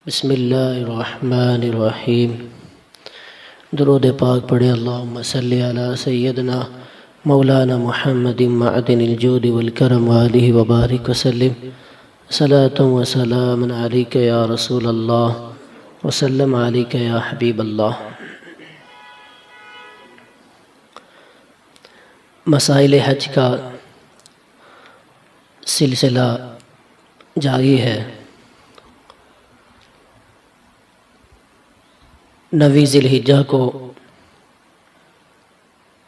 بسم اللہ الرحمن الرحیم۔ درود پاک پڑھے۔ اللہم صلی علی سیدنا مولانا محمد معدن الجود والکرم وآلہ وبارک وسلم۔ صلاۃ و سلام علیک یا رسول اللہ وسلم علیک یا حبیب اللہ۔ مسائل حج کا سلسلہ جاری ہے۔ 9 ذی الحجہ کو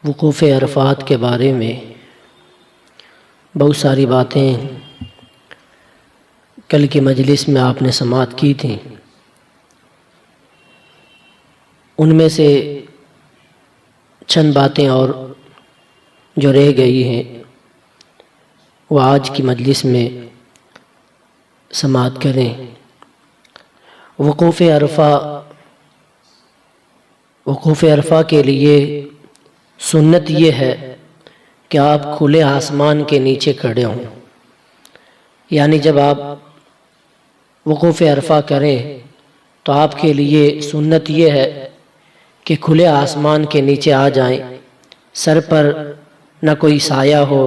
وقوف عرفات کے بارے میں بہت ساری باتیں کل کی مجلس میں آپ نے سماعت کی تھیں۔ ان میں سے چند باتیں اور جو رہ گئی ہیں وہ آج کی مجلس میں سماعت کریں۔ وقوف عرفہ کے لیے سنت یہ ہے کہ آپ کھلے آسمان کے نیچے کھڑے ہوں، یعنی جب آپ وقوف عرفہ کریں تو آپ کے لیے سنت یہ ہے کہ کھلے آسمان کے نیچے آ جائیں، سر پر نہ کوئی سایہ ہو،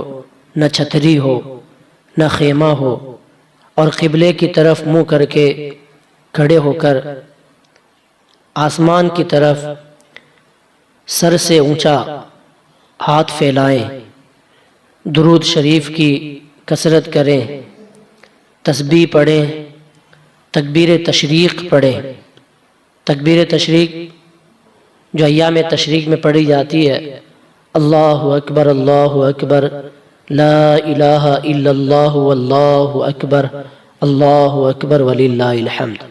نہ چھتری ہو، نہ خیمہ ہو، اور قبلے کی طرف منہ کر کے کھڑے ہو کر آسمان کی طرف سر سے اونچا ہاتھ پھیلائیں، درود شریف کی کثرت کریں، تسبیح پڑھیں، تکبیر تشریق پڑھیں۔ تکبیر تشریق جو ایام تشریق میں پڑھی جاتی ہے، اللہ اکبر اللہ اکبر، لا الہ الا اللہ واللہ اکبر، اللہ اکبر وللہ الحمد،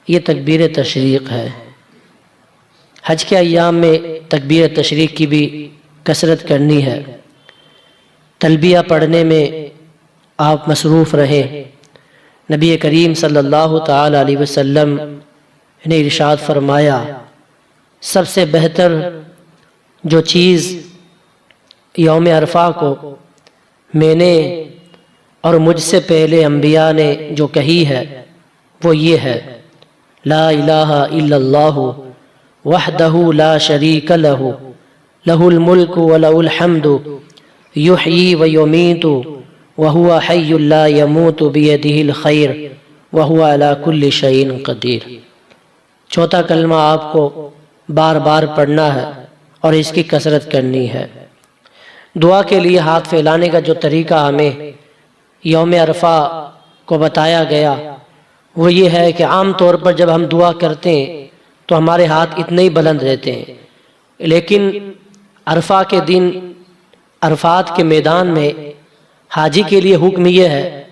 یہ تکبیر تشریق ہے۔ حج کے ایام میں تکبیر تشریق کی بھی کثرت کرنی ہے۔ تلبیہ پڑھنے میں آپ مصروف رہیں۔ نبی کریم صلی اللہ تعالی علیہ وسلم نے ارشاد فرمایا، سب سے بہتر جو چیز یوم عرفہ کو میں نے اور مجھ سے پہلے انبیاء نے جو کہی ہے وہ یہ ہے، لا الہ الا اللہ وحدہ لا شریک لہ، لہ الملک ولہ الحمد، یحیی ویمیت وہو حی لا یموت بیدہ الخیر وہو علی کل شیء قدیر۔ چوتھا کلمہ آپ کو بار بار پڑھنا ہے اور اس کی کثرت کرنی ہے۔ دعا کے لیے ہاتھ پھیلانے کا جو طریقہ ہمیں یوم عرفہ کو بتایا گیا وہ یہ ہے کہ عام طور پر جب ہم دعا کرتے ہیں تو ہمارے ہاتھ اتنے ہی بلند رہتے ہیں، لیکن عرفہ کے دن عرفات کے میدان میں حاجی کے لیے حکم یہ ہے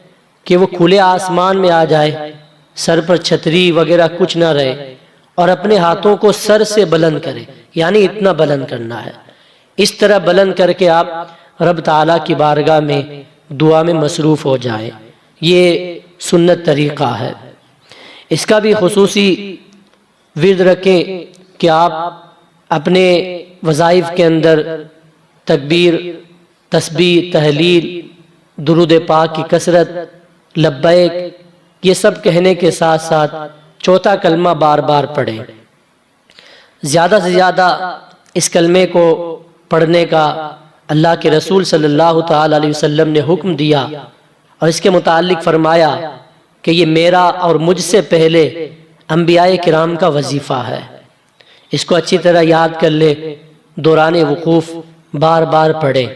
کہ وہ کھلے آسمان میں آ جائے، سر پر چھتری وغیرہ کچھ نہ رہے، اور اپنے ہاتھوں کو سر سے بلند کرے، یعنی اتنا بلند کرنا ہے۔ اس طرح بلند کر کے آپ رب تعالیٰ کی بارگاہ میں دعا میں مصروف ہو جائیں، یہ سنت طریقہ ہے۔ اس کا بھی خصوصی ورد رکھیں کہ آپ اپنے وظائف کے اندر تکبیر، تسبیح، تحلیل، درود پاک کی کثرت، لبیک، یہ سب کہنے کے ساتھ ساتھ چوتھا کلمہ بار بار پڑھیں۔ زیادہ سے زیادہ اس کلمے کو پڑھنے کا اللہ کے رسول صلی اللہ تعالی علیہ وسلم نے حکم دیا، اور اس کے متعلق فرمایا کہ یہ میرا اور مجھ سے پہلے انبیاء کرام کا وظیفہ ہے۔ اس کو اچھی طرح یاد کر لے، دوران وقوف بار بار پڑھیں،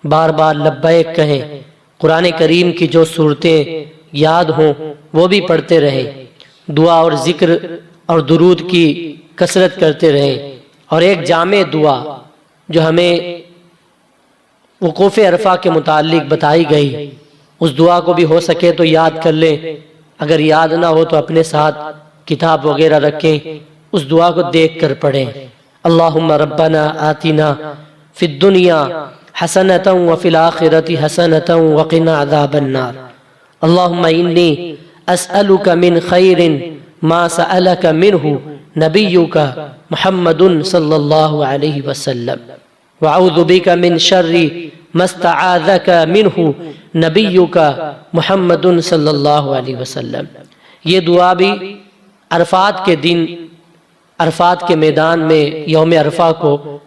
بار بار لبیک کہیں، قرآن کریم کی جو صورتیں یاد ہوں وہ بھی پڑھتے رہیں، دعا اور ذکر اور درود کی کثرت کرتے رہیں، اور ایک جامع دعا جو ہمیں وقوف عرفہ کے متعلق بتائی گئی، اس دعا کو بھی ہو سکے تو یاد کر لیں، اگر یاد نہ ہو تو اپنے ساتھ کتاب وغیرہ رکھیں، اس دعا کو دیکھ کر پڑھیں۔ اللہم ربنا آتنا فی الدنیا حسنۃ وفی الآخرۃ حسنۃ وقنا عذاب النار۔ اللہم انی اسألک من خیر ما سألک منہ نبیک محمد صلی اللہ علیہ وسلم، وأعوذ بک من شر ما استعاذک منہ نبیک محمد صلی اللہ علیہ وسلم۔ یہ دعا بھی عرفات کے دن عرفات کے میدان میں یوم عرفہ کو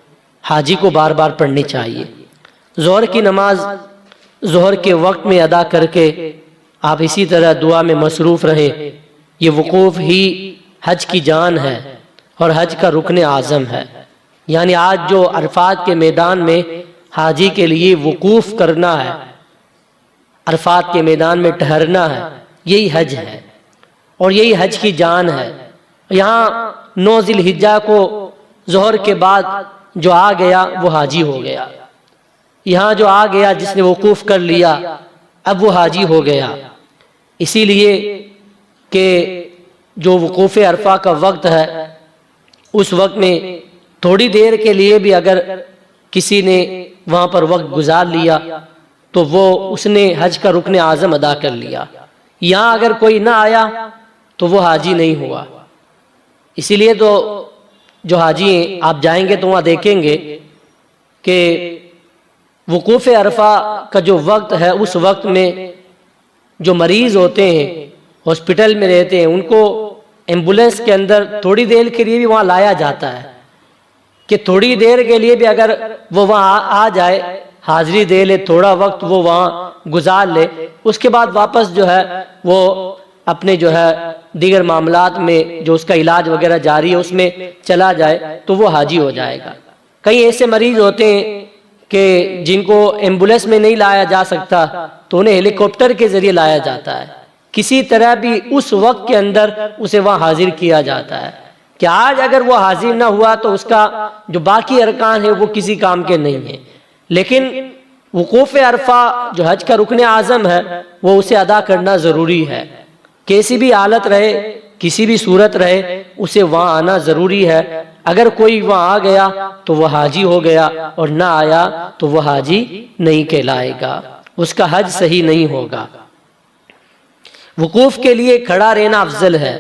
حاجی کو بار بار پڑھنی چاہیے۔ ظہر کی نماز ظہر کے وقت میں ادا کر کے آپ اسی طرح دعا میں مصروف رہیں۔ یہ وقوف ہی حج کی جان ہے اور حج کا رکن اعظم ہے۔ یعنی آج جو عرفات کے میدان میں حاجی کے لیے وقوف کرنا ہے، عرفات کے میدان میں ٹھہرنا ہے، یہی حج ہے اور یہی حج کی جان ہے۔ یہاں 9 ذی الحجہ کو ظہر کے بعد جو آ گیا وہ حاجی ہو گیا۔ یہاں جو آ گیا جس نے وقوف کر لیا اب وہ حاجی ہو گیا۔ اسی لیے کہ جو وقوف عرفہ کا وقت ہے اس وقت میں تھوڑی دیر کے لیے بھی اگر کسی نے وہاں پر وقت گزار لیا تو وہ اس نے حج کا رکن اعظم ادا کر لیا۔ یہاں اگر کوئی نہ آیا تو وہ حاجی نہیں ہوا۔ اسی لیے تو جو حاجی ہیں آپ جائیں گے تو وہاں دیکھیں گے کہ وقوف عرفہ کا جو وقت ہے اس وقت میں جو مریض ہوتے ہیں ہاسپٹل میں رہتے ہیں ان کو ایمبولینس کے اندر تھوڑی دیر کے لیے بھی وہاں لایا جاتا ہے کہ تھوڑی دیر کے لیے بھی اگر وہ وہاں آ جائے، حاضری دے لے، تھوڑا وقت وہ وہاں گزار لے، اس کے بعد واپس جو ہے وہ اپنے جو ہے دیگر معاملات میں جو اس کا علاج وغیرہ جاری ہے اس میں چلا جائے تو وہ حاجی ہو جائے گا۔ کئی ایسے مریض ہوتے ہیں کہ جن کو ایمبولینس میں نہیں لایا جا سکتا تو انہیں ہیلی کاپٹر کے ذریعے لایا جاتا ہے۔ کسی طرح بھی اس وقت کے اندر اسے وہاں حاضر کیا جاتا ہے کہ آج اگر وہ حاضر نہ ہوا تو اس کا جو باقی ارکان ہیں وہ کسی کام کے نہیں ہیں۔ لیکن وقوف عرفہ جو حج کا رکن اعظم ہے وہ اسے ادا کرنا ضروری ہے۔ کیسی بھی حالت رہے، کسی بھی صورت رہے، اسے وہاں آنا ضروری ہے۔ اگر کوئی وہاں آ گیا تو وہ حاجی ہو گیا اور نہ آیا تو وہ حاجی نہیں کہلائے گا، اس کا حج صحیح نہیں ہوگا۔ وقوف کے لیے کھڑا رہنا افضل ہے،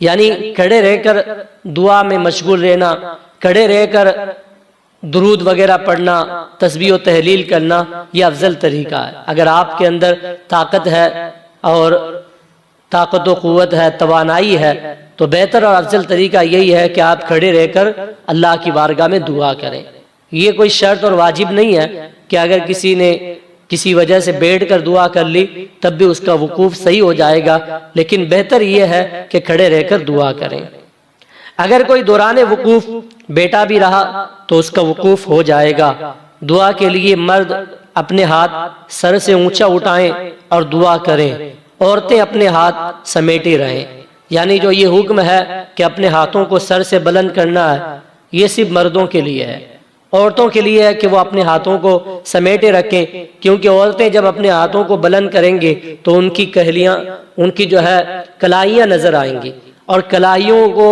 یعنی کھڑے رہ کر دعا میں مشغول رہنا، کھڑے رہ کر درود وغیرہ پڑھنا، تسبیح و تحلیل کرنا، یہ افضل طریقہ ہے۔ اگر آپ کے اندر طاقت ہے اور طاقت و قوت ہے، توانائی ہے، تو بہتر اور افضل طریقہ یہی ہے کہ آپ کھڑے رہ کر اللہ کی بارگاہ میں دعا کریں۔ یہ کوئی شرط اور واجب نہیں ہے کہ اگر کسی نے کسی وجہ سے بیٹھ کر دعا کر لی تب بھی اس کا وقوف صحیح ہو جائے گا، لیکن بہتر یہ ہے کہ کھڑے رہ کر دعا کریں۔ اگر کوئی دوران وقوف بیٹا بھی رہا تو اس کا وقوف ہو جائے گا۔ دعا کے لیے مرد اپنے ہاتھ سر سے اونچا اٹھائیں اور دعا کریں، عورتیں اپنے ہاتھ سمیٹے رہیں۔ یعنی جو یہ حکم ہے کہ اپنے ہاتھوں کو سر سے بلند کرنا ہے یہ صرف مردوں کے لیے ہے۔ عورتوں کے لیے ہے کہ وہ اپنے ہاتھوں کو سمیٹے رکھیں، کیونکہ عورتیں جب اپنے ہاتھوں کو بلند کریں گے تو ان کی کہلیاں، ان کی جو ہے کلائیاں نظر آئیں گی، اور کلائیوں کو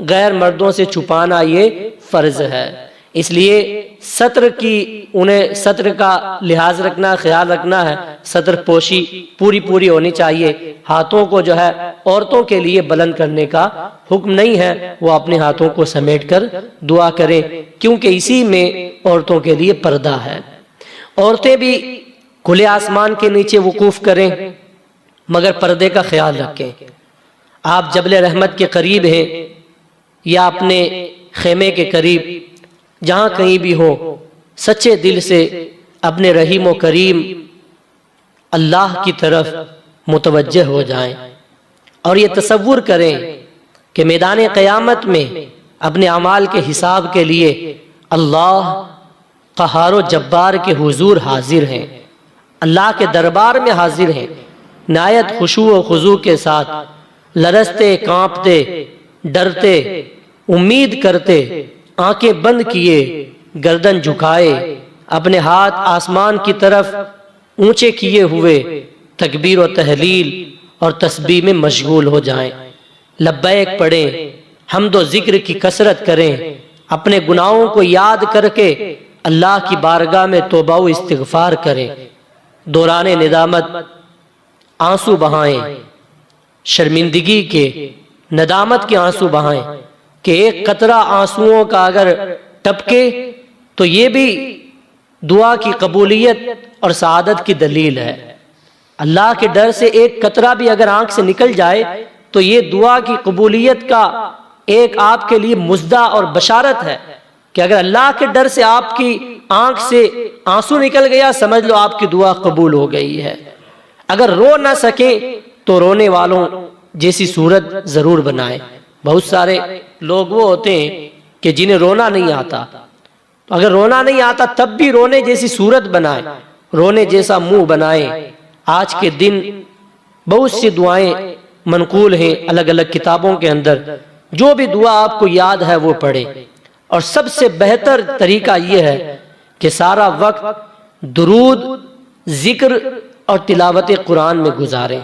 غیر مردوں سے چھپانا یہ فرض ہے۔ اس لیے ستر کی انہیں ستر کا لحاظ رکھنا، خیال رکھنا ہے، ستر پوشی پوری ہونی چاہیے۔ ہاتھوں کو جو ہے عورتوں کے لیے بلند کرنے کا حکم نہیں ہے، وہ اپنے ہاتھوں کو سمیٹ کر دعا کریں، کیونکہ اسی میں عورتوں کے لیے پردہ ہے۔ عورتیں بھی کھلے آسمان کے نیچے وقوف کریں مگر پردے کا خیال رکھیں۔ آپ جبل رحمت کے قریب ہیں یا اپنے خیمے کے قریب، جہاں کہیں بھی ہو، سچے دل سے اپنے رحیم و کریم اللہ کی طرف متوجہ ہو جائیں اور یہ تصور کریں کہ میدان قیامت میں اپنے اعمال کے حساب کے لیے اللہ قہار و جبار کے حضور حاضر ہیں، اللہ کے دربار میں حاضر ہیں، نہایت خشوع و خضوع کے ساتھ، لرزتے، کانپتے، ڈرتے، امید کرتے، آنکھیں بند کیے، گردن جھکائے، اپنے ہاتھ آسمان کی طرف اونچے کیے ہوئے تکبیر و تحلیل اور تسبیح میں مشغول ہو جائیں، لبیک پڑھیں، حمد و ذکر کی کثرت کریں، اپنے گناہوں کو یاد کر کے اللہ کی بارگاہ میں توبہ و استغفار کریں، دوران ندامت آنسو بہائیں، شرمندگی کے، ندامت کے آنسو بہائیں کہ ایک قطرہ آنسوؤں کا اگر ٹپکے تو یہ بھی دعا کی قبولیت اور سعادت کی دلیل ہے۔ اللہ کے ڈر سے ایک قطرہ بھی اگر آنکھ سے نکل جائے تو یہ دعا کی قبولیت کا ایک آپ کے لیے مژدہ اور بشارت ہے کہ اگر اللہ کے ڈر سے آپ کی آنکھ سے آنسو نکل گیا، سمجھ لو آپ کی دعا قبول ہو گئی ہے۔ اگر رو نہ سکے تو رونے والوں جیسی صورت ضرور بنائیں۔ بہت سارے لوگ وہ ہوتے ہیں کہ جنہیں رونا نہیں آتا، اگر رونا نہیں آتا تب بھی رونے جیسی صورت بنائیں، رونے جیسا منہ بنائیں۔ آج کے دن بہت سی دعائیں منقول ہیں الگ الگ کتابوں کے اندر، جو بھی دعا آپ کو یاد ہے وہ پڑھیں، اور سب سے بہتر طریقہ یہ ہے کہ سارا وقت درود، ذکر اور تلاوت قرآن میں گزاریں،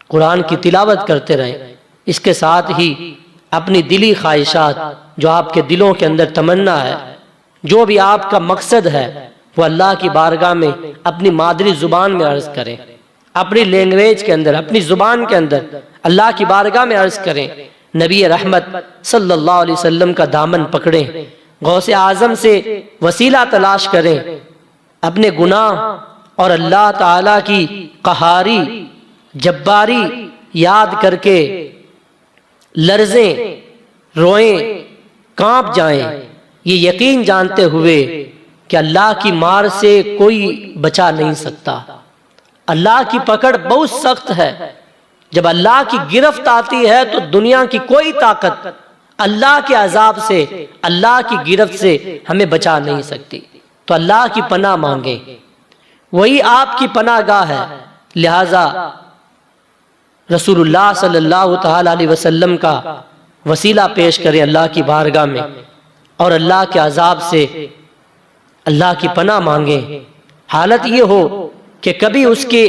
قرآن کی تلاوت کرتے رہیں۔ اس کے ساتھ ہی اپنی دلی خواہشات، جو آپ کے دلوں کے اندر تمنا ہے، جو بھی آپ کا مقصد ہے، وہ اللہ کی بارگاہ میں اپنی مادری زبان میں عرض کریں، اپنی لینگویج کے اندر، اپنی زبان کے اندر اللہ کی بارگاہ میں عرض کریں۔ نبی رحمت صلی اللہ علیہ وسلم کا دامن پکڑیں، غوث اعظم سے وسیلہ تلاش کریں، اپنے گناہ اور اللہ تعالی کی قہاری جباری یاد کر کے لرزیں، روئیں، کانپ جائیں، یہ یقین جانتے ہوئے کہ اللہ کی مار سے کوئی بچا نہیں سکتا، اللہ کی پکڑ بہت سخت ہے۔ جب اللہ کی گرفت آتی ہے تو دنیا کی کوئی طاقت اللہ کے عذاب سے، اللہ کی گرفت سے ہمیں بچا نہیں سکتی۔ تو اللہ کی پناہ مانگیں، وہی آپ کی پناہ گاہ ہے۔ لہذا رسول اللہ صلی اللہ تعالی علیہ وسلم کا وسیلہ پیش کریں اللہ کی بارگاہ میں، اور اللہ کے عذاب سے اللہ کی پناہ مانگیں۔ حالت یہ ہو کہ کبھی اس کے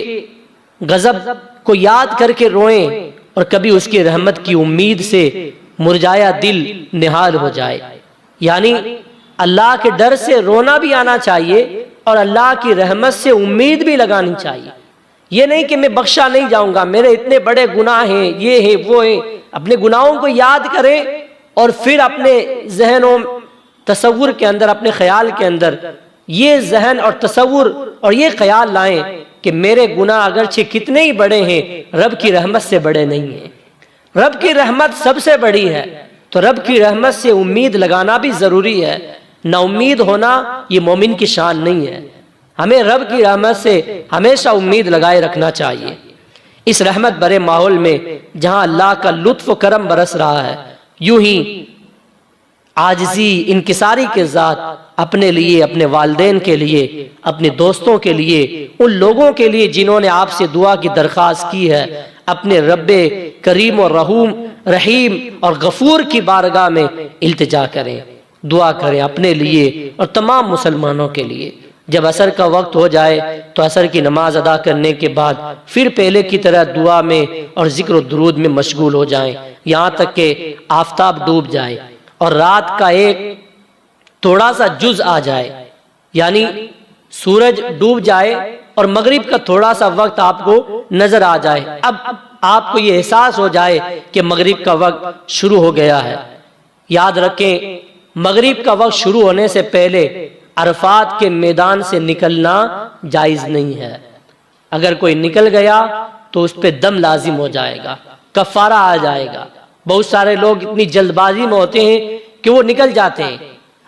غضب کو یاد کر کے روئیں، اور کبھی اس کی رحمت کی امید سے مرجایا دل نہال ہو جائے۔ یعنی اللہ کے ڈر سے رونا بھی آنا چاہیے، اور اللہ کی رحمت سے امید بھی لگانی چاہیے۔ یہ نہیں کہ میں بخشا نہیں جاؤں گا، میرے اتنے بڑے گناہ ہیں، یہ ہیں وہ ہیں۔ اپنے گناہوں کو یاد کریں، اور پھر اپنے ذہن و تصور کے اندر، اپنے خیال کے اندر یہ ذہن اور تصور اور یہ خیال لائیں کہ میرے گناہ اگرچہ کتنے ہی بڑے ہیں، رب کی رحمت سے بڑے نہیں ہیں۔ رب کی رحمت سب سے بڑی ہے، تو رب کی رحمت سے امید لگانا بھی ضروری ہے۔ نا امید ہونا یہ مومن کی شان نہیں ہے۔ ہمیں رب کی رحمت سے ہمیشہ امید لگائے رکھنا چاہیے۔ اس رحمت بھرے ماحول میں جہاں اللہ کا لطف و کرم برس رہا ہے، یوں ہی عاجزی، انکساری کے ذات اپنے لیے، اپنے والدین کے لیے، اپنے دوستوں کے لیے، ان لوگوں کے لیے جنہوں نے آپ سے دعا کی درخواست کی ہے، اپنے رب کریم و رحیم اور غفور کی بارگاہ میں التجا کریں، دعا کریں اپنے لیے اور تمام مسلمانوں کے لیے۔ جب عصر کا وقت ہو جائے تو عصر کی نماز ادا کرنے کے بعد پھر پہلے کی طرح دعا میں اور ذکر و درود میں مشغول ہو جائیں، یہاں تک کہ آفتاب ڈوب جائے اور رات کا ایک تھوڑا سا جز آ جائے، یعنی سورج ڈوب جائے اور مغرب کا تھوڑا سا وقت آپ کو نظر آ جائے۔ اب آپ کو یہ احساس ہو جائے کہ مغرب کا وقت شروع ہو گیا ہے۔ یاد رکھیں، مغرب کا وقت شروع ہونے سے پہلے عرفات کے میدان سے نکلنا جائز نہیں ہے۔ اگر کوئی نکل گیا تو اس پہ دم لازم ہو جائے گا، کفارہ آ جائے گا۔ بہت سارے لوگ اتنی جلد بازی میں ہوتے ہیں کہ وہ نکل جاتے ہیں،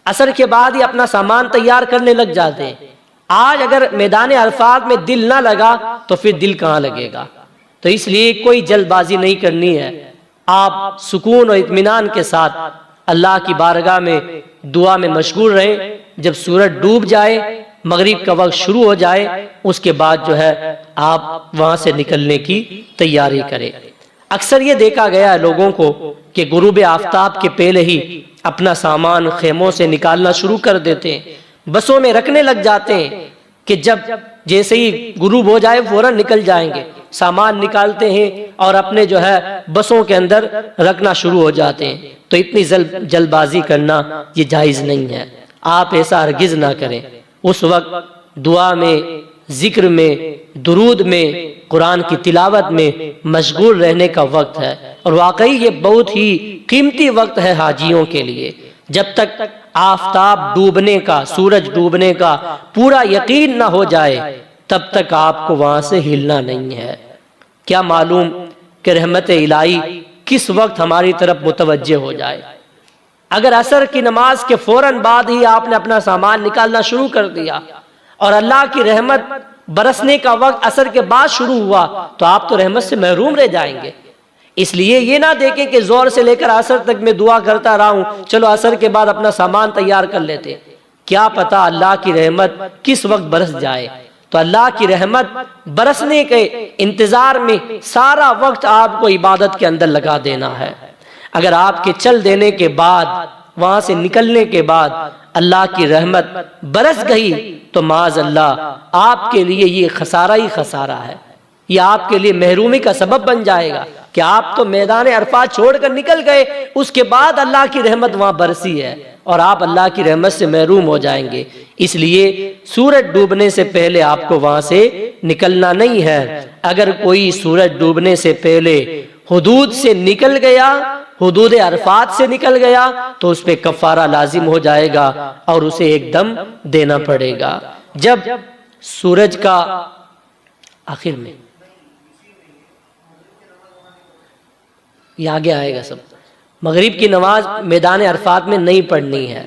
عصر کے بعد ہی اپنا سامان تیار کرنے لگ جاتے ہیں۔ آج اگر میدان عرفات میں دل نہ لگا تو پھر دل کہاں لگے گا؟ تو اس لیے کوئی جلد بازی نہیں کرنی ہے۔ آپ سکون اور اطمینان کے ساتھ اللہ کی بارگاہ میں دعا میں مشغول رہیں۔ جب سورج ڈوب جائے، مغرب کا وقت شروع ہو جائے، اس کے بعد جو ہے آپ وہاں سے نکلنے کی تیاری کریں۔ اکثر یہ دیکھا گیا ہے لوگوں کو کہ غروب آفتاب کے پہلے ہی اپنا سامان خیموں سے نکالنا شروع کر دیتے ہیں، بسوں میں رکھنے لگ جاتے ہیں کہ جب جیسے ہی غروب ہو جائے فوراً نکل جائیں گے، سامان نکالتے ہیں اور اپنے جو ہے بسوں کے اندر رکھنا شروع ہو جاتے ہیں۔ تو اتنی جلد بازی کرنا یہ جائز نہیں ہے، آپ ایسا ہرگز نہ کریں۔ اس وقت دعا میں، ذکر میں، درود میں، قرآن کی تلاوت میں مشغول رہنے کا وقت ہے، اور واقعی یہ بہت ہی قیمتی وقت ہے حاجیوں کے لیے۔ جب تک آفتاب ڈوبنے کا، سورج ڈوبنے کا پورا یقین نہ ہو جائے تب تک آپ کو وہاں سے ہلنا نہیں ہے۔ کیا معلوم کہ رحمت الہی کس وقت ہماری طرف متوجہ ہو جائے۔ اگر عصر کی نماز کے فوراً بعد ہی آپ نے اپنا سامان نکالنا شروع کر دیا اور اللہ کی رحمت برسنے کا وقت عصر کے بعد شروع ہوا تو آپ تو رحمت سے محروم رہ جائیں گے۔ اس لیے یہ نہ دیکھیں کہ زور سے لے کر عصر تک میں دعا کرتا رہا ہوں، چلو عصر کے بعد اپنا سامان تیار کر لیتے، کیا پتا اللہ کی رحمت کس وقت برس جائے۔ تو اللہ کی رحمت برسنے کے انتظار میں سارا وقت آپ کو عبادت کے اندر لگا دینا ہے۔ اگر آپ کے چل دینے کے بعد، وہاں سے نکلنے کے بعد اللہ کی رحمت برس گئی تو معاذ اللہ آپ کے لیے یہ خسارہ ہی خسارہ ہے، یہ آپ کے لیے محرومی کا سبب بن جائے گا کہ آپ تو میدان عرفات چھوڑ کر نکل گئے، اس کے بعد اللہ کی رحمت وہاں برسی ہے اور آپ اللہ کی رحمت سے محروم ہو جائیں گے۔ اس لیے سورج ڈوبنے سے پہلے آپ کو وہاں سے نکلنا نہیں ہے۔ اگر کوئی سورج ڈوبنے سے پہلے حدود سے نکل گیا، حدود عرفات سے نکل گیا، تو اس پہ کفارہ لازم ہو جائے گا اور اسے ایک دم دینا پڑے گا۔ جب سورج کا آخر میں یہ آگے آئے گا سب، مغرب کی نماز میدان عرفات میں نہیں پڑھنی ہے۔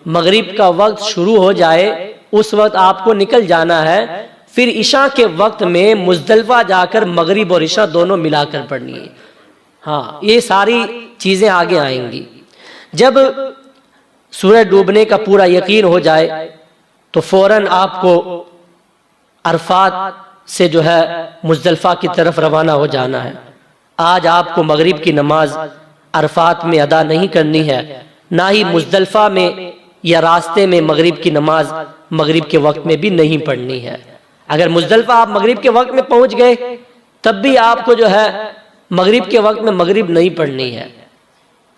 مغرب کا وقت شروع ہو جائے اس وقت آپ کو نکل جانا ہے، پھر عشاء کے وقت میں مزدلفہ جا کر مغرب اور عشاء دونوں ملا کر پڑھنی ہے۔ ہاں، یہ ساری چیزیں آگے آئیں گی۔ جب سورج ڈوبنے کا پورا یقین ہو جائے تو فوراً آپ کو عرفات سے جو ہے مزدلفہ کی طرف روانہ ہو جانا ہے۔ آج آپ کو مغرب کی نماز عرفات میں ادا نہیں کرنی ہے، نہ ہی مزدلفہ میں یا راستے میں مغرب کی نماز مغرب کے وقت میں بھی نہیں پڑھنی ہے۔ اگر مزدلفہ آپ مغرب کے وقت میں پہنچ گئے تب بھی آپ کو جو ہے مغرب کے وقت میں مغرب نہیں پڑھنی ہے۔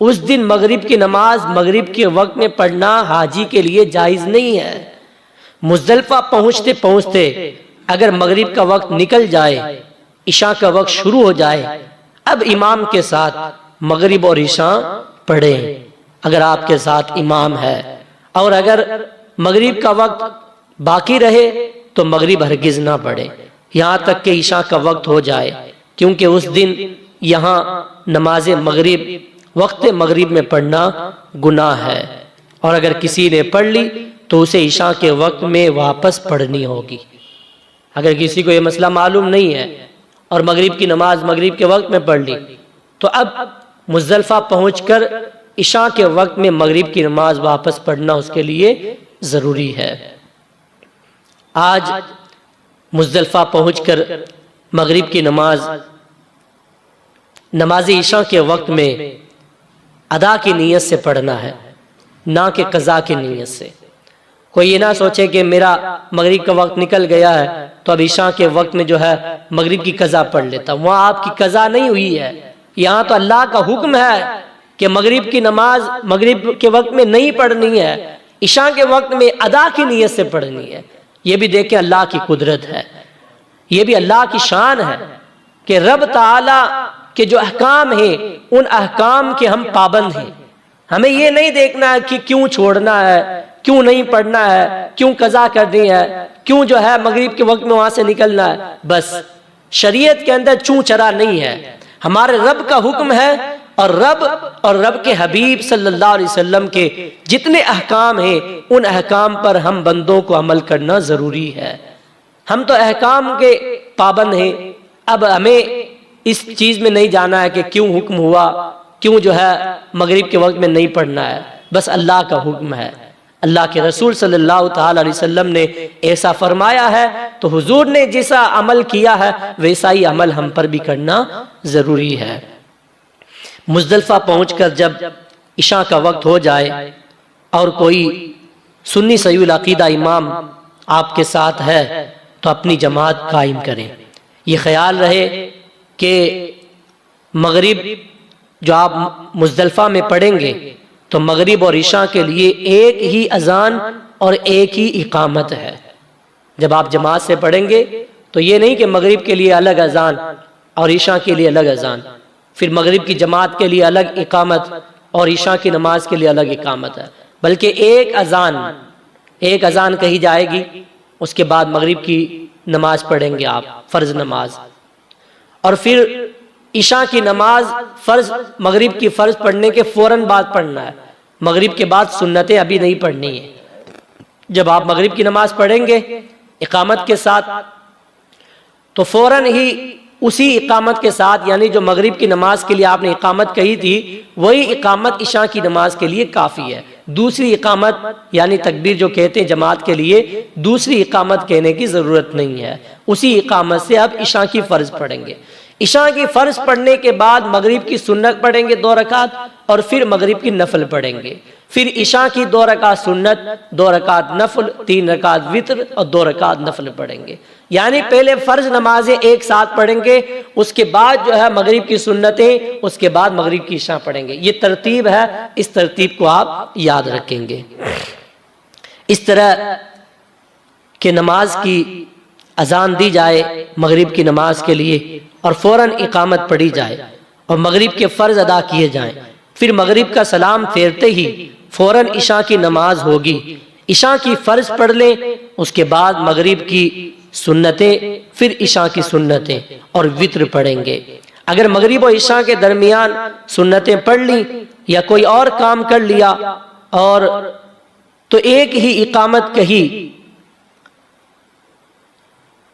اس دن مغرب کی نماز مغرب کے وقت میں پڑھنا حاجی کے لیے جائز نہیں ہے۔ مزدلفہ پہنچتے پہنچتے اگر مغرب کا وقت نکل جائے، عشاء کا وقت شروع ہو جائے، اب امام کے ساتھ مغرب اور عشاء پڑھیں اگر آپ کے ساتھ امام ہے، اور اگر مغرب کا وقت باقی رہے تو مغرب ہرگز نہ پڑھیں یہاں تک کہ عشاء کا وقت ہو جائے، کیونکہ اس دن یہاں نماز مغرب وقت مغرب میں پڑھنا گناہ ہے، اور اگر کسی نے پڑھ لی تو اسے عشاء کے وقت میں واپس پڑھنی ہوگی۔ اگر کسی کو یہ مسئلہ معلوم نہیں ہے اور مغرب کی نماز مغرب کے وقت میں پڑھ لی تو اب مزدلفہ پہنچ کر عشاء کے وقت میں مغرب کی نماز واپس پڑھنا اس کے لیے ضروری ہے۔ آج مزدلفہ پہنچ کر مغرب کی نماز عشاء کے وقت میں ادا کی نیت سے پڑھنا ہے، نہ کہ قضا کی نیت سے۔ کوئی یہ نہ سوچے کہ میرا مغرب کا وقت نکل گیا ہے تو اب عشاء کے وقت میں جو ہے مغرب کی قضا پڑھ لیتا۔ وہاں آپ کی قضا نہیں ہوئی ہے، یہاں تو اللہ کا حکم ہے کہ مغرب کی نماز مغرب کے وقت میں نہیں پڑھنی ہے، عشاء کے وقت میں ادا کی نیت سے پڑھنی ہے۔ یہ بھی دیکھیں اللہ کی قدرت ہے، یہ بھی اللہ کی شان ہے کہ رب تعالی کے جو احکام ہیں ان احکام کے ہم پابند ہیں۔ ہمیں یہ نہیں دیکھنا ہے کہ کیوں چھوڑنا ہے، کیوں نہیں پڑھنا ہے، کیوں قضا کرنی ہے، کیوں جو ہے مغرب کے وقت میں وہاں سے نکلنا ہے۔ بس شریعت کے اندر چوں چرا نہیں ہے، ہمارے رب کا حکم ہے، اور رب کے حبیب صلی اللہ علیہ وسلم کے جتنے احکام ہیں ان احکام پر ہم بندوں کو عمل کرنا ضروری ہے۔ ہم تو احکام کے پابند ہیں، اب ہمیں اس چیز میں نہیں جانا ہے کہ کیوں حکم ہوا، کیوں جو ہے مغرب کے وقت میں نہیں پڑھنا ہے۔ بس اللہ کا حکم ہے، اللہ کے رسول صلی اللہ تعالی علیہ وسلم نے ایسا فرمایا ہے تو حضور نے جیسا عمل کیا ہے ویسا ہی عمل ہم پر بھی کرنا ضروری ہے۔ مزدلفہ پہنچ کر جب عشاء کا وقت ہو جائے اور کوئی سنی صحیح العقیدہ امام آپ کے ساتھ ہے تو اپنی جماعت قائم کریں۔ یہ خیال رہے کہ مغرب جو آپ مزدلفہ میں پڑھیں گے تو مغرب اور عشاء کے لیے ایک ہی اذان اور ایک ہی اقامت ہے۔ جب آپ جماعت سے پڑھیں گے تو یہ نہیں کہ مغرب کے لیے الگ اذان اور عشاء کے لیے الگ اذان، پھر مغرب کی جماعت کے لیے الگ اقامت اور عشاء کی نماز کے لیے الگ اقامت ہے، بلکہ ایک اذان کہی جائے گی، اس کے بعد مغرب کی نماز پڑھیں گے آپ، فرض نماز، اور پھر عشاء کی نماز فرض مغرب کی فرض پڑھنے کے فوراً بعد پڑھنا ہے، مغرب کے بعد سنتیں ابھی نہیں پڑھنی ہیں۔ جب آپ مغرب کی نماز پڑھیں گے اقامت کے ساتھ تو فوراً ہی اسی اقامت کے ساتھ، یعنی جو مغرب کی نماز کے لیے آپ نے اقامت کہی تھی وہی اقامت عشاء کی نماز کے لیے کافی ہے۔ دوسری اقامت یعنی تکبیر جو کہتے ہیں جماعت کے لیے، دوسری اقامت کہنے کی ضرورت نہیں ہے، اسی اقامت سے اب عشاء کی فرض پڑھیں گے۔ عشاء کی فرض پڑھنے کے بعد مغرب کی سنت پڑھیں گے 2 رکعت، اور پھر مغرب کی نفل پڑھیں گے، پھر عشاء کی 2 رکعت سنت، 2 رکعت نفل، 3 رکعت وتر اور 2 رکعت نفل پڑھیں گے۔ یعنی پہلے فرض نمازیں ایک ساتھ پڑھیں گے، اس کے بعد جو ہے مغرب کی سنتیں، اس کے بعد مغرب کی عشاء پڑھیں گے۔ یہ ترتیب ہے، اس ترتیب کو آپ یاد رکھیں گے۔ اس طرح کہ نماز کی اذان دی جائے مغرب کی نماز کے لیے اور فوراً اقامت پڑھی جائے اور مغرب کے فرض ادا کیے جائیں، پھر مغرب کا سلام پھیرتے ہی فوراً عشاء کی نماز ہوگی، عشاء کی فرض پڑھ لیں، اس کے بعد مغرب کی سنتیں، پھر عشاء کی سنتیں اور وتر پڑھیں گے۔ اگر مغرب و عشاء کے درمیان سنتیں پڑھ لی یا کوئی اور کام کر لیا اور تو ایک ہی اقامت کہی،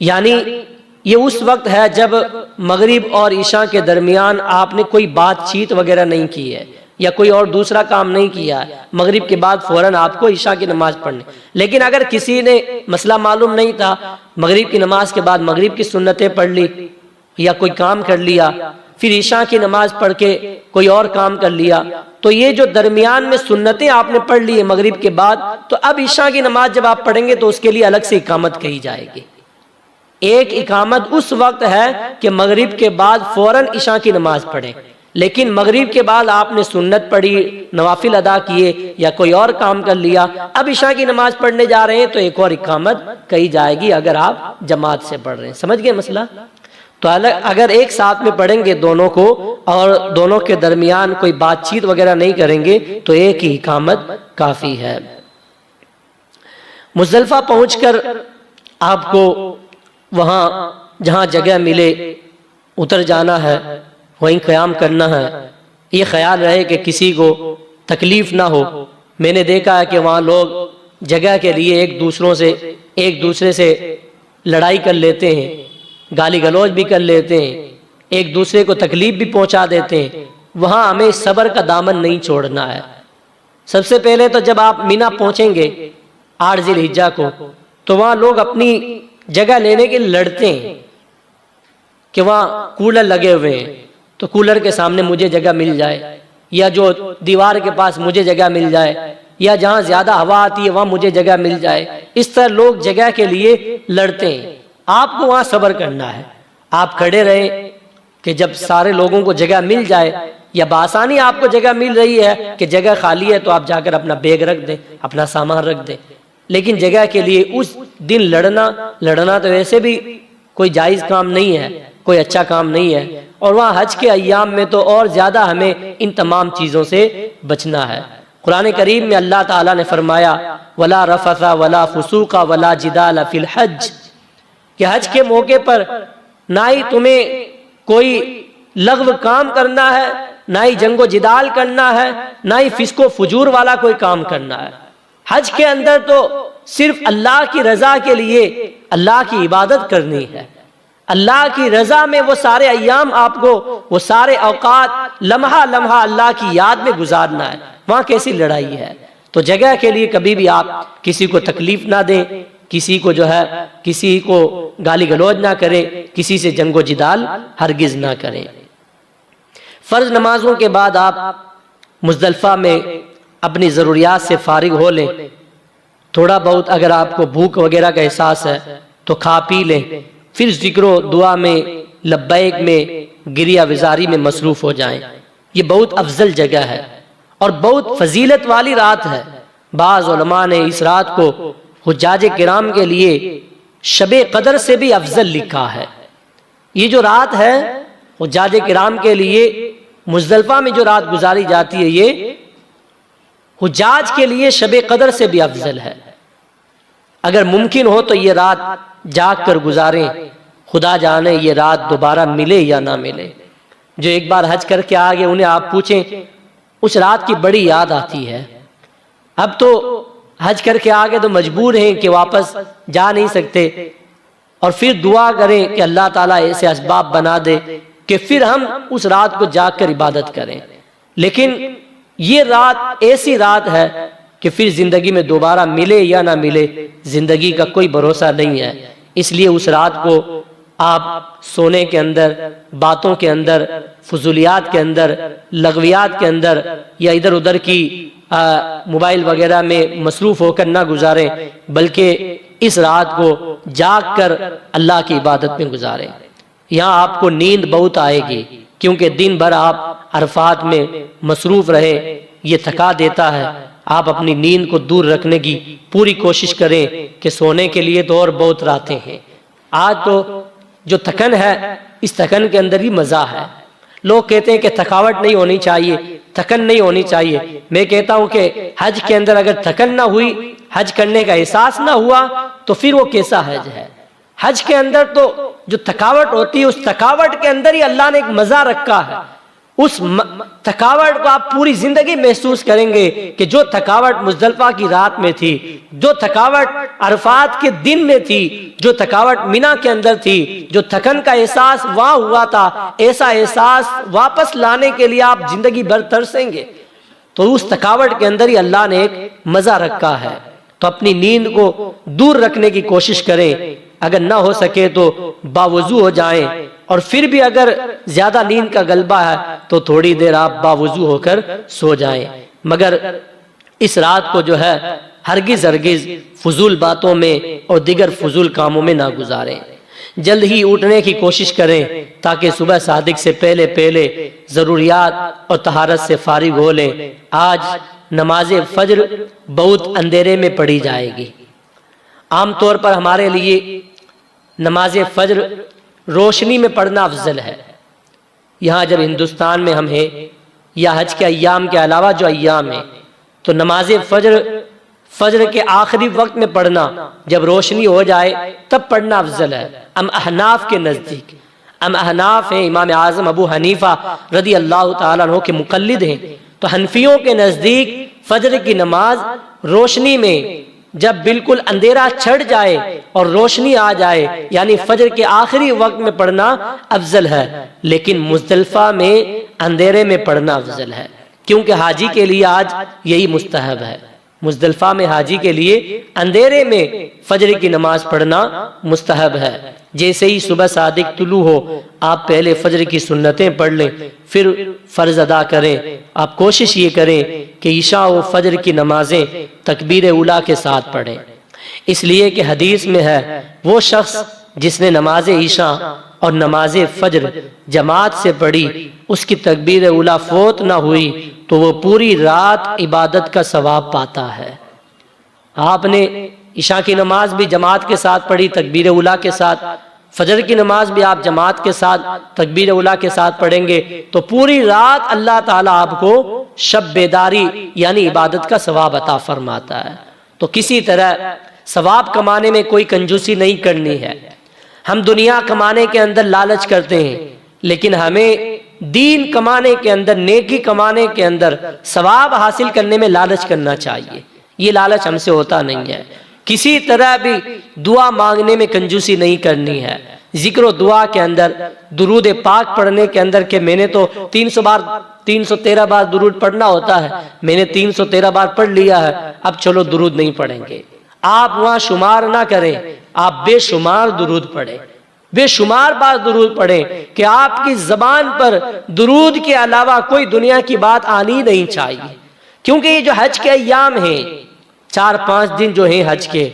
یعنی یہ اس وقت ہے جب مغرب اور عشاء کے درمیان آپ نے کوئی بات چیت وغیرہ نہیں کی ہے یا کوئی اور دوسرا کام نہیں کیا ہے، مغرب کے بعد فوراً آپ کو عشاء کی نماز پڑھنی۔ لیکن اگر کسی نے مسئلہ معلوم نہیں تھا، مغرب کی نماز کے بعد مغرب کی سنتیں پڑھ لی یا کوئی کام کر لیا، پھر عشاء کی نماز پڑھ کے کوئی اور کام کر لیا، تو یہ جو درمیان میں سنتیں آپ نے پڑھ لی ہے مغرب کے بعد، تو اب عشاء کی نماز جب آپ پڑھیں گے تو اس کے لیے الگ سے اقامت کہی جائے گی۔ ایک اقامت اس وقت ہے کہ مغرب کے بعد فوراً عشاء کی نماز پڑھیں، لیکن مغرب کے بعد آپ نے سنت پڑھی، نوافل ادا کیے یا کوئی اور کام کر لیا، اب عشاء کی نماز پڑھنے جا رہے ہیں تو ایک اور اقامت کہی جائے گی اگر آپ جماعت سے پڑھ رہے ہیں۔ سمجھ گئے مسئلہ؟ تو اگر ایک ساتھ میں پڑھیں گے دونوں کو اور دونوں کے درمیان کوئی بات چیت وغیرہ نہیں کریں گے تو ایک ہی اقامت کافی ہے۔ مزدلفہ پہنچ کر آپ کو وہاں جہاں جگہ ملے اتر جانا ہے، وہیں قیام کرنا ہے۔ یہ خیال رہے کہ کسی کو تکلیف نہ ہو۔ میں نے دیکھا ہے کہ وہاں لوگ جگہ کے لیے ایک دوسرے سے لڑائی کر لیتے ہیں، گالی گلوچ بھی کر لیتے ہیں، ایک دوسرے کو تکلیف بھی پہنچا دیتے ہیں۔ وہاں ہمیں صبر کا دامن نہیں چھوڑنا ہے۔ سب سے پہلے تو جب آپ مینا پہنچیں گے 8 ذی الحجہ کو، تو وہاں لوگ اپنی جگہ لینے کے لڑتے ہیں کہ وہاں کولر لگے ہوئے ہیں تو کولر کے سامنے مجھے جگہ مل جائے، یا جو دیوار کے پاس مجھے جگہ مل جائے، یا جہاں زیادہ ہوا آتی ہے وہاں مجھے جگہ مل جائے۔ اس طرح لوگ جگہ کے لیے لڑتے ہیں۔ آپ کو وہاں صبر کرنا ہے، آپ کھڑے رہیں کہ جب سارے لوگوں کو جگہ مل جائے، یا بآسانی آپ کو جگہ مل رہی ہے کہ جگہ خالی ہے تو آپ جا کر اپنا بیگ رکھ دیں، اپنا سامان رکھ دیں۔ لیکن جگہ کے لیے اس دن لڑنا تو ویسے بھی کوئی جائز کام نہیں ہے، کوئی اچھا کام نہیں ہے، اور وہاں حج کے ایام میں تو اور زیادہ ہمیں ان تمام چیزوں سے بچنا ہے۔ قرآن کریم میں اللہ تعالیٰ نے فرمایا وَلَا رَفَثَ وَلَا فُسُوقَ وَلَا جِدَالَ فِي الْحَجِّ، کہ حج کے موقع پر نہ ہی تمہیں کوئی لغو کام کرنا ہے، نہ ہی جنگ و جدال کرنا ہے، نہ ہی فسق و فجور والا کوئی کام کرنا ہے۔ حج کے اندر تو صرف اللہ کی رضا کے لیے اللہ کی عبادت کرنی ہے۔ اللہ کی رضا میں وہ سارے ایام آپ کو، وہ سارے اوقات لمحہ لمحہ اللہ کی یاد میں گزارنا ہے۔ وہاں کیسی لڑائی ہے؟ تو جگہ کے لیے کبھی بھی آپ کسی کو تکلیف نہ دیں، کسی کو گالی گلوچ نہ کریں، کسی سے جنگ و جدال ہرگز نہ کریں۔ فرض نمازوں کے بعد آپ مزدلفہ میں اپنی ضروریات سے فارغ ہو لیں۔ تھوڑا بہت اگر آپ کو بھوک وغیرہ کا احساس ہے تو کھا پی لیں، پھر ذکر و دعا میں، لبیک میں، گریہ وزاری میں مصروف ہو جائیں۔ یہ بہت افضل جگہ ہے اور بہت فضیلت والی رات ہے۔ بعض علماء نے اس رات کو حجاج کرام کے لیے شب قدر سے بھی افضل لکھا ہے۔ یہ جو رات ہے حجاج کرام کے لیے مزدلفہ میں جو رات گزاری جاتی ہے، یہ حجاج کے لیے شب قدر سے بھی افضل ہے۔ اگر ممکن ہو تو یہ رات جاگ کر گزاریں، خدا جانے یہ رات دوبارہ ملے یا نہ ملے۔ جو ایک بار حج کر کے آگے انہیں آپ پوچھیں اس رات کی بڑی یاد آتی ہے. اب تو حج کر کے آگے تو مجبور ہیں کہ واپس جا نہیں سکتے، اور پھر دعا کریں کہ اللہ تعالیٰ ایسے اسباب بنا دے کہ پھر ہم اس رات کو جاگ کر عبادت کریں. لیکن یہ رات ایسی رات ہے کہ پھر زندگی میں دوبارہ ملے یا نہ ملے، زندگی کا کوئی بھروسہ نہیں ہے. اس لیے اس رات کو آپ سونے کے اندر، باتوں کے اندر، فضولیات کے اندر، لغویات کے اندر یا ادھر ادھر کی موبائل وغیرہ میں مصروف ہو کر نہ گزاریں، بلکہ اس رات کو جاگ کر اللہ کی عبادت میں گزاریں. یہاں آپ کو نیند بہت آئے گی، کیونکہ دن بھر آپ عرفات میں مصروف رہے، یہ تھکا دیتا ہے. آپ اپنی نیند کو دور رکھنے کی پوری کوشش کریں کہ سونے کے لیے تو اور بہت راتیں ہیں. آج تو جو تھکن ہے اس تھکن کے اندر ہی مزہ ہے. لوگ کہتے ہیں کہ تھکاوٹ نہیں ہونی چاہیے، تھکن نہیں ہونی چاہیے. میں کہتا ہوں کہ حج کے اندر اگر تھکن نہ ہوئی، حج کرنے کا احساس نہ ہوا، تو پھر وہ کیسا حج ہے؟ حج کے اندر تو جو تھکاوٹ ہوتی ہے، اس تھکاوٹ کے اندر ہی اللہ نے ایک مزہ رکھا ہے. اس تھکاوٹ کو آپ پوری زندگی محسوس کریں گے کہ جو تھکاوٹ مزدلفہ کی رات میں تھی، جو تھکاوٹ عرفات کے دن میں تھی، جو تھکاوٹ مینا کے اندر تھی، جو تھکن کا احساس وہاں ہوا تھا، ایسا احساس واپس لانے کے لیے آپ زندگی بھر ترسیں گے. تو اس تھکاوٹ کے اندر ہی اللہ نے ایک مزہ رکھا ہے. تو اپنی نیند کو دور رکھنے کی کوشش کریں. اگر نہ ہو سکے تو باوضو ہو جائیں، اور پھر بھی اگر زیادہ نیند کا غلبہ ہے تو تھوڑی دیر آپ باوضو ہو کر سو جائیں. مگر اس رات کو جو ہے ہرگز فضول باتوں میں اور دیگر فضول کاموں میں نہ گزاریں. جلد ہی اٹھنے کی کوشش کریں تاکہ صبح صادق سے پہلے ضروریات اور طہارت سے فارغ ہو لیں. آج نماز فجر بہت اندھیرے میں پڑھی جائے گی. عام طور پر ہمارے لیے نماز فجر روشنی میں پڑھنا افضل ہے. یہاں جب ہندوستان میں ہم ہیں یا حج کے ایام کے علاوہ جو ایام ہیں، تو نماز فجر کے آخری وقت میں پڑھنا، جب روشنی ہو جائے تب پڑھنا افضل ہے. احناف کے نزدیک، احناف ہیں، امام اعظم ابو حنیفہ رضی اللہ تعالیٰ عنہ کے مقلد ہیں، تو حنفیوں کے نزدیک فجر کی نماز روشنی میں، جب بالکل اندھیرا چھڑ جائے اور روشنی آ جائے، یعنی فجر کے آخری وقت میں پڑھنا افضل ہے. لیکن مزدلفہ میں اندھیرے میں پڑھنا افضل ہے، کیونکہ حاجی کے لیے آج یہی مستحب ہے. مزدلفہ میں حاجی کے لیے اندھیرے میں فجر کی نماز پڑھنا مستحب ہے. جیسے ہی صبح صادق طلوع ہو، آپ پہلے فجر کی سنتیں پڑھ لیں، پھر فرض ادا کریں. آپ کوشش یہ کریں کہ عشاء و فجر کی نمازیں تکبیر اولیٰ کے ساتھ پڑھیں، اس لیے کہ حدیث میں ہے وہ شخص جس نے نماز عشاء اور نماز فجر جماعت سے پڑھی، اس کی تکبیر اولیٰ فوت نہ ہوئی تو وہ پوری رات عبادت کا ثواب پاتا ہے. آپ نے عشاء کی نماز بھی جماعت کے ساتھ پڑھی تکبیر اولیٰ کے ساتھ، فجر کی نماز بھی آپ جماعت کے ساتھ تکبیر اولیٰ کے ساتھ پڑھیں گے تو پوری رات اللہ تعالیٰ آپ کو شب بیداری یعنی عبادت کا ثواب عطا فرماتا ہے. تو کسی طرح ثواب کمانے میں کوئی کنجوسی نہیں کرنی ہے. ہم دنیا کمانے کے اندر لالچ کرتے ہیں، لیکن ہمیں دین کمانے کے اندر، نیکی کمانے کے اندر، ثواب حاصل کرنے میں لالچ کرنا چاہیے. یہ لالچ ہم سے ہوتا نہیں ہے. کسی طرح بھی دعا مانگنے میں کنجوسی نہیں کرنی ہے. ذکر و دعا کے اندر، درود پاک پڑھنے کے اندر کہ میں نے تو 313 بار درود پڑھنا ہوتا ہے، میں نے 313 بار پڑھ لیا ہے، اب چلو درود نہیں پڑھیں گے. آپ وہاں شمار نہ کریں، آپ بے شمار درود پڑھیں، بے شمار بار درود پڑھیں کہ آپ کی زبان پر درود کے علاوہ کوئی دنیا کی بات آنی نہیں چاہیے. کیونکہ یہ جو حج کے ایام ہیں، 4-5 دن جو ہیں حج کے،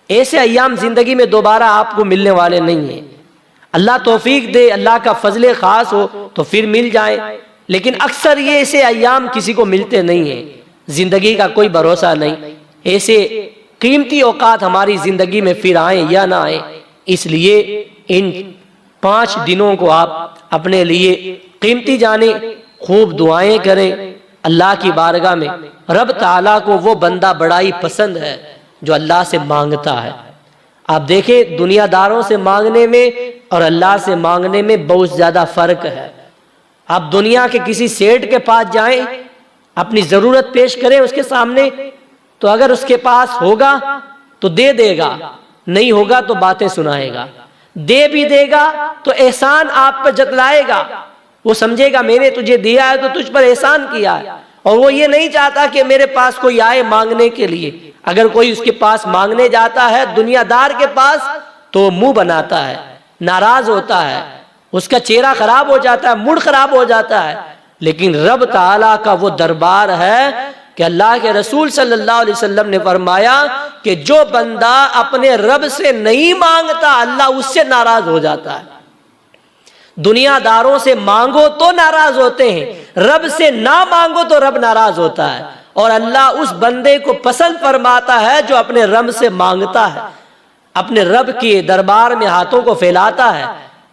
ایسے ایام زندگی میں دوبارہ آپ کو ملنے والے نہیں ہیں. اللہ توفیق دے، اللہ کا فضل خاص ہو تو پھر مل جائیں، لیکن اکثر یہ ایسے ایام کسی کو ملتے نہیں ہیں. زندگی کا کوئی بھروسہ نہیں. ایسے قیمتی اوقات ہماری زندگی میں پھر آئیں یا نہ آئیں، اس لیے ان 5 دنوں کو آپ اپنے لیے قیمتی جانیں. خوب دعائیں کریں اللہ کی بارگاہ میں. رب تعالیٰ کو وہ بندہ بڑا ہی پسند ہے جو اللہ سے مانگتا ہے. آپ دیکھیں دنیا داروں سے مانگنے میں اور اللہ سے مانگنے میں بہت زیادہ فرق ہے. آپ دنیا کے کسی سیٹ کے پاس جائیں، اپنی ضرورت پیش کریں اس کے سامنے، تو اگر اس کے پاس ہوگا تو دے دے گا، نہیں ہوگا تو باتیں سنائے گا، دے بھی دے گا تو احسان آپ پر جتلائے گا، وہ سمجھے گا میں نے تجھے دیا ہے تو تجھ پر احسان کیا ہے، اور وہ یہ نہیں چاہتا کہ میرے پاس کوئی آئے مانگنے کے لیے۔ اگر کوئی اس کے پاس مانگنے جاتا ہے دنیا دار کے پاس تو منہ بناتا ہے، ناراض ہوتا ہے، اس کا چہرہ خراب ہو جاتا ہے، موڈ خراب ہو جاتا ہے۔ لیکن رب تعالیٰ کا وہ دربار ہے کہ اللہ کے رسول صلی اللہ علیہ وسلم نے فرمایا کہ جو بندہ اپنے رب سے نہیں مانگتا اللہ اس سے ناراض ہو جاتا ہے۔ دنیا داروں سے مانگو تو ناراض ہوتے ہیں، رب سے نہ مانگو تو رب ناراض ہوتا ہے، اور اللہ اس بندے کو پسند فرماتا ہے جو اپنے رب سے مانگتا ہے، اپنے رب کے دربار میں ہاتھوں کو پھیلاتا ہے،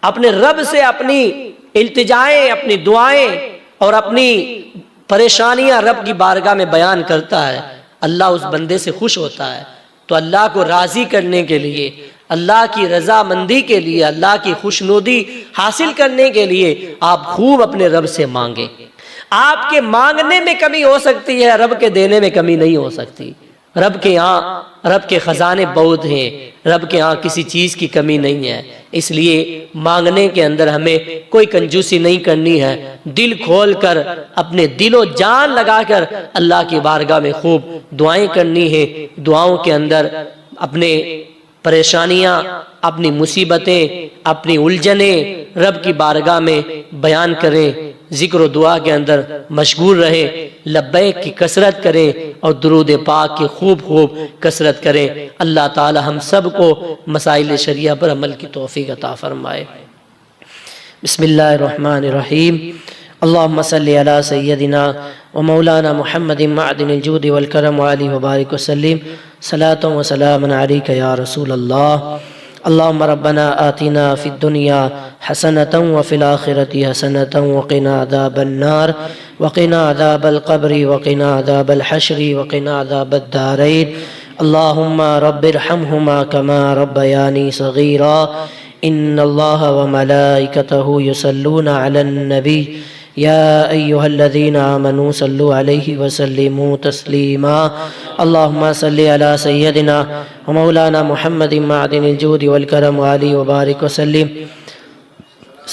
اپنے رب سے اپنی التجائیں، اپنی دعائیں اور اپنی پریشانیاں رب کی بارگاہ میں بیان کرتا ہے، اللہ اس بندے سے خوش ہوتا ہے۔ تو اللہ کو راضی کرنے کے لیے، اللہ کی رضامندی کے لیے، اللہ کی خوشنودی حاصل کرنے کے لیے آپ خوب اپنے رب سے مانگیں۔ آپ کے مانگنے میں کمی ہو سکتی ہے، رب کے دینے میں کمی نہیں ہو سکتی۔ رب کے یہاں رب کے خزانے بہت ہیں، رب کے یہاں کسی چیز کی کمی نہیں ہے، اس لیے مانگنے کے اندر ہمیں کوئی کنجوسی نہیں کرنی ہے، دل کھول کر اپنے دل و جان لگا کر اللہ کی بارگاہ میں خوب دعائیں کرنی ہے۔ دعاؤں کے اندر اپنے پریشانیاں، اپنی مصیبتیں، اپنی الجھنیں رب کی بارگاہ میں بیان کریں، ذکر و دعا کے اندر مشغول رہیں، لبیک کی کثرت کریں اور درود پاک کی خوب کثرت کریں۔ اللہ تعالی ہم سب کو مسائل شریعہ پر عمل کی توفیق عطا فرمائے۔ بسم اللہ الرحمن الرحیم۔ اللہم صلی علی سیدنا و مولانا محمد معدن الجود والکرم وآلہ وبارک وسلم، صلاۃ و سلام علیک یا رسول اللہ۔ اللہم ربنا آتنا فی الدنیا حسنۃ وفی الآخرۃ حسنۃ وقنا عذاب النار وقنا عذاب القبر وقنا عذاب الحشر وقنا عذاب الدارین۔ اللہم رب ارحمہما کما ربیانی صغیرا۔ ان اللہ وملائکتہ یصلون علی النبی یا ایہا الذین آمنوا صلوا علیہ وسلموا تسلیما۔ اللہم صلی علی سیدنا ومولانا محمد معدن الجود والکرم وآلہ وبارک وسلم،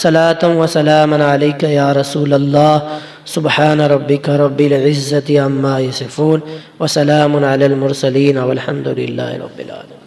صلاۃ و سلام علیک یا رسول اللہ۔ سبحان ربک رب العزۃ عما یصفون وسلام علی المرسلین والحمد للہ رب العالمین۔